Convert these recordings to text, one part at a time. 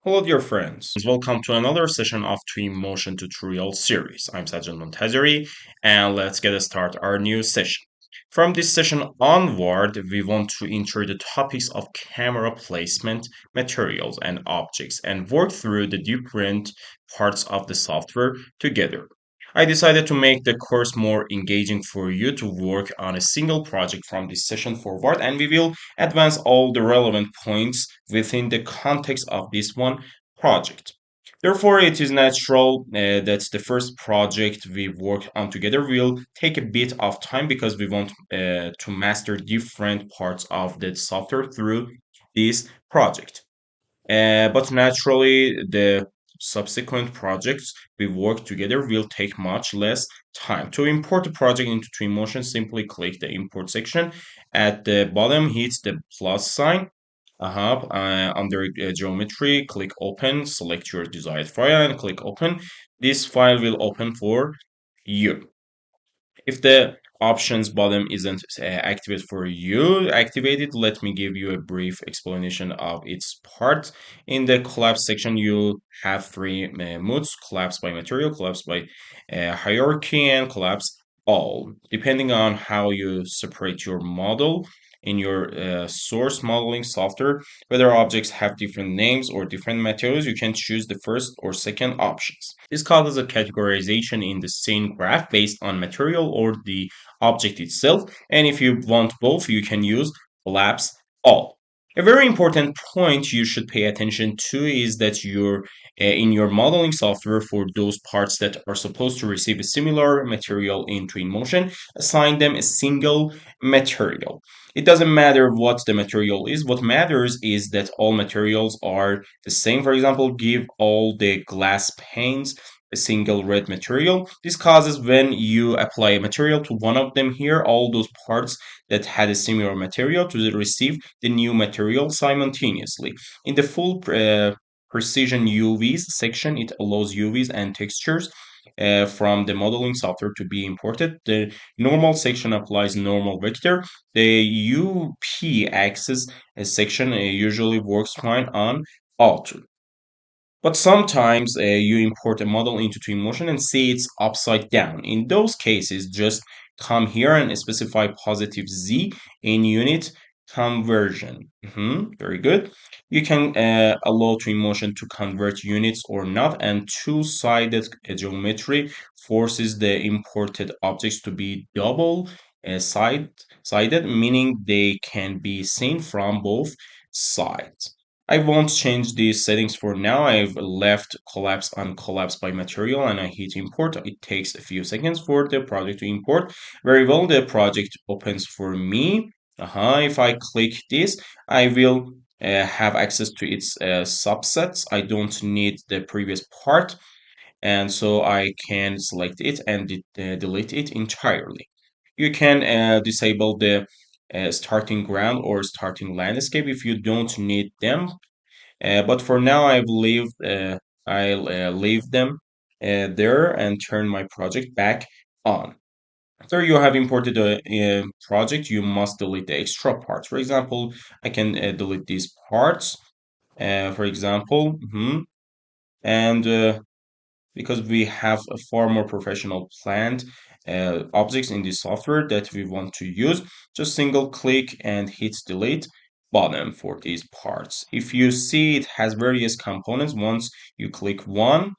Hello, dear friends. Welcome to another session of Twinmotion tutorial series. I'm Sajid Montazeri, and let's get started our new session. From this session onward, we want to enter the topics of camera placement, materials, and objects, and work through the different parts of the software together. I decided to make the course more engaging for you to work on a single project from this session forward, and we will advance all the relevant points within the context of this one project. Therefore, it is natural that the first project we work on together will take a bit of time because we want to master different parts of the software through this project. But naturally, the subsequent projects we work together will take much less time. To import a project into Twinmotion, simply click the import section. At the bottom, hit the plus sign. Under geometry, click open, select your desired file and click open. This file will open for you. If the options button isn't activated for you, activate it. Let me give you a brief explanation of its part. In the collapse section, you have three modes: collapse by material, collapse by hierarchy, and collapse all. Depending on how you separate your model in your source modeling software, whether objects have different names or different materials, you can choose the first or second options. This causes a categorization in the scene graph based on material or the object itself, and if you want both, you can use collapse all. A very important point you should pay attention to is that in your modeling software, for those parts that are supposed to receive a similar material in Twinmotion, assign them a single material. It doesn't matter what the material is. What matters is that all materials are the same. For example, give all the glass panes a single red material. This causes when you apply a material to one of them here, all those parts that had a similar material to receive the new material simultaneously. In the full precision UVs section, it allows UVs and textures from the modeling software to be imported. The normal section applies normal vector. The UP axis section usually works fine on auto. But sometimes you import a model into Twinmotion and see it's upside down. In those cases, just come here and specify positive Z in unit conversion. Very good. You can allow Twinmotion to convert units or not, and two-sided geometry forces the imported objects to be double sided, meaning they can be seen from both sides. I won't change these settings for now. I've left collapse on collapse by material and I hit import. It takes a few seconds for the project to import. Very well, the project opens for me. If I click this, I will have access to its subsets. I don't need the previous part, and so I can select it and delete it entirely. You can disable the starting ground or starting landscape if you don't need them, but for now, I'll leave them there and turn my project back on. After you have imported a project, you must delete the extra parts. For example, I can delete these parts. For example, and because we have a far more professional planned objects in this software that we want to use, just single click and hit delete button for these parts. If you see it has various components, once you click one,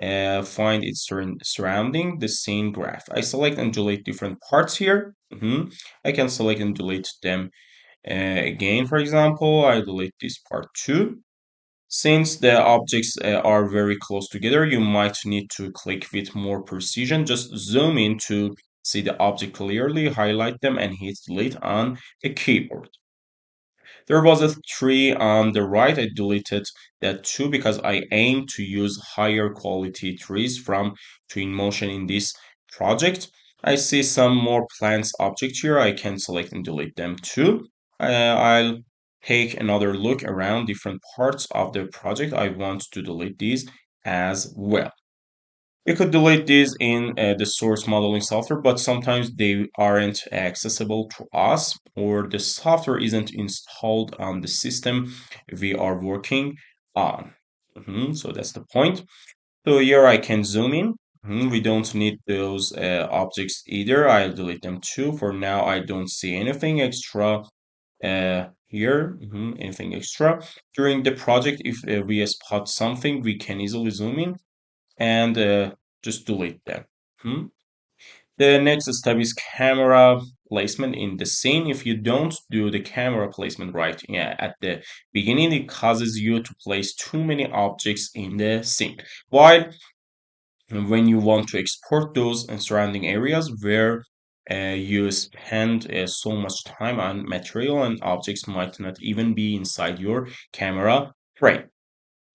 find its surrounding the scene graph. I select and delete different parts here. I can select and delete them again. For example, I delete this part too. Since the objects are very close together, you might need to click with more precision. Just zoom in to see the object clearly, highlight them, and hit delete on the keyboard. There was a tree on the right. I deleted that too because I aim to use higher quality trees from Twinmotion in this project. I see some more plants object here. I can select and delete them too. I'll take another look around different parts of the project. I want to delete these as well. You could delete these in the source modeling software, but sometimes they aren't accessible to us or the software isn't installed on the system we are working on. So that's the point. So here I can zoom in. We don't need those objects either. I'll delete them too. For now, I don't see anything extra here. Anything extra. During the project, if we spot something, we can easily zoom in and just delete them. Mhm. The next step is camera placement in the scene. If you don't do the camera placement right, yeah, at the beginning, it causes you to place too many objects in the scene. While when you want to export those surrounding areas where you spend so much time on material and objects might not even be inside your camera frame.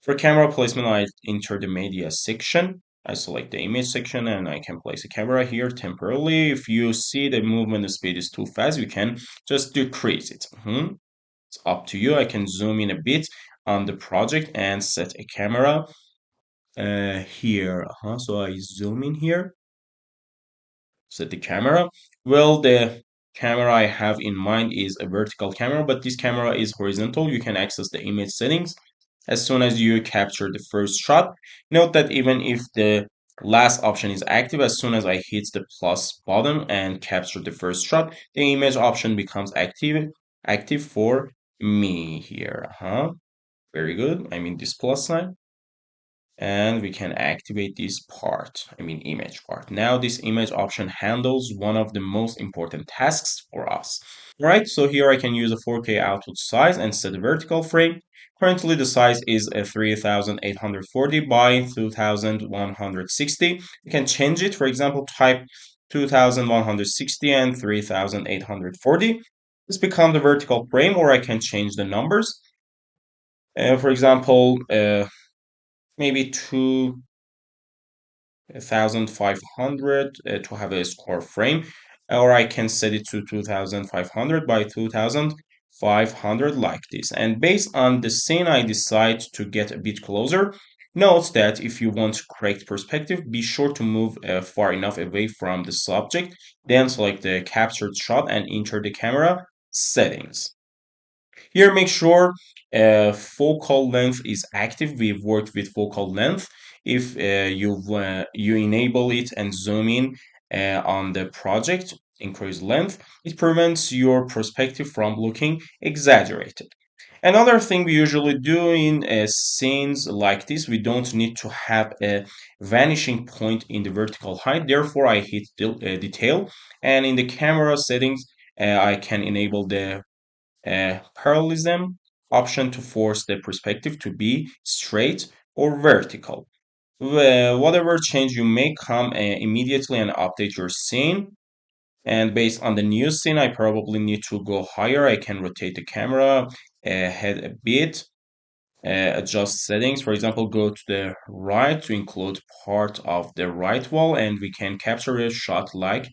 For camera placement, I enter the media section. I select the image section and I can place a camera here temporarily. If you see the movement speed is too fast, you can just decrease it. It's up to you. I can zoom in a bit on the project and set a camera here. So I zoom in here, set the camera. Well, the camera I have in mind is a vertical camera, but this camera is horizontal. You can access the image settings as soon as you capture the first shot. Note that even if the last option is active, as soon as I hit the plus button and capture the first shot, the image option becomes active for me here. Very good. I mean this plus sign. And we can activate this part, I mean image part. Now this image option handles one of the most important tasks for us. All right, so here I can use a 4K output size and set a vertical frame. Currently the size is a 3840 by 2160. You can change it, for example, type 2160 and 3840. This becomes the vertical frame, or I can change the numbers. For example, maybe 2500 to have a square frame, or I can set it to 2500 by 2500 like this. And based on the scene, I decide to get a bit closer. Note that if you want correct perspective, be sure to move far enough away from the subject, then select the captured shot and enter the camera settings. Here, make sure focal length is active. We've worked with focal length. If you enable it and zoom in on the project, increase length, it prevents your perspective from looking exaggerated. Another thing we usually do in scenes like this, we don't need to have a vanishing point in the vertical height. Therefore, I hit detail, and in the camera settings, I can enable the parallelism option to force the perspective to be straight or vertical. Whatever change you make, come immediately and update your scene. And based on the new scene, I probably need to go higher. I can rotate the camera head a bit, adjust settings. For example, go to the right to include part of the right wall, and we can capture a shot like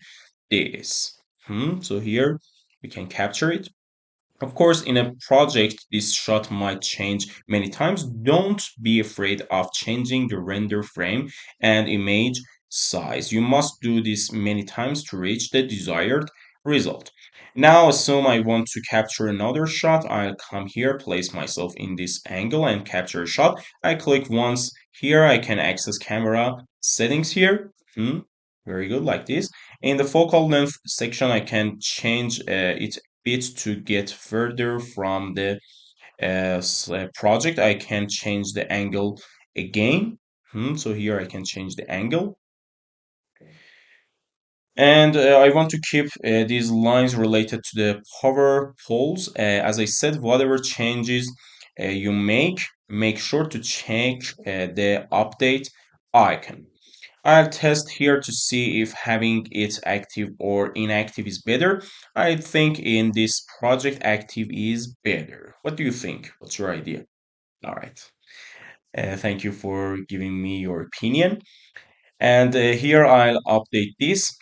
this. So here we can capture it. Of course, in a project, this shot might change many times. Don't be afraid of changing the render frame and image size. You must do this many times to reach the desired result. Now, assume I want to capture another shot. I'll come here, place myself in this angle and capture a shot. I click once here. I can access camera settings here. Very good, like this. In the focal length section, I can change it bit to get further from the project. I can change the angle again. So here I can change the angle. And I want to keep these lines related to the power poles. As I said, whatever changes you make sure to check the update icon. I'll test here to see if having it active or inactive is better. I think in this project active is better. What do you think? What's your idea? All right. Thank you for giving me your opinion. And here I'll update this.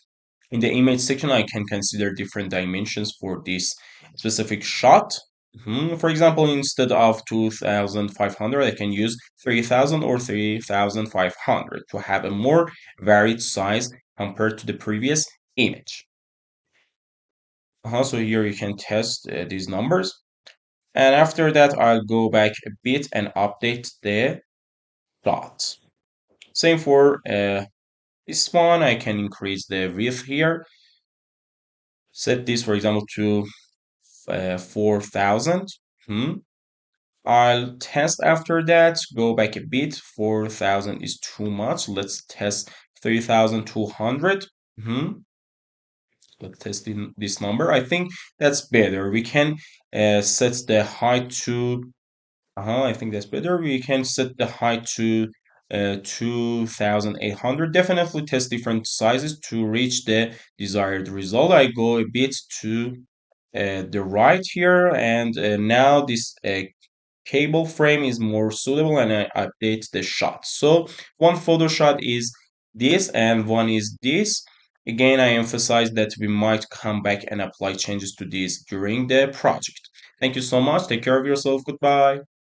In the image section, I can consider different dimensions for this specific shot. For example, instead of 2500, I can use 3000 or 3500 to have a more varied size compared to the previous image. So here you can test these numbers. And after that, I'll go back a bit and update the shot. Same for this one. I can increase the width here. Set this, for example, to 4,000. I'll test after that. Go back a bit. 4,000 is too much. Let's test 3,200. Let's test this number. I think that's better. We can set the height to. I think that's better. We can set the height to 2,800. Definitely test different sizes to reach the desired result. I go a bit to the right here, and now this cable frame is more suitable, and I update the shot. So one photo shot is this and one is this. Again, I emphasize that we might come back and apply changes to this during the project. Thank you so much. Take care of yourself. Goodbye.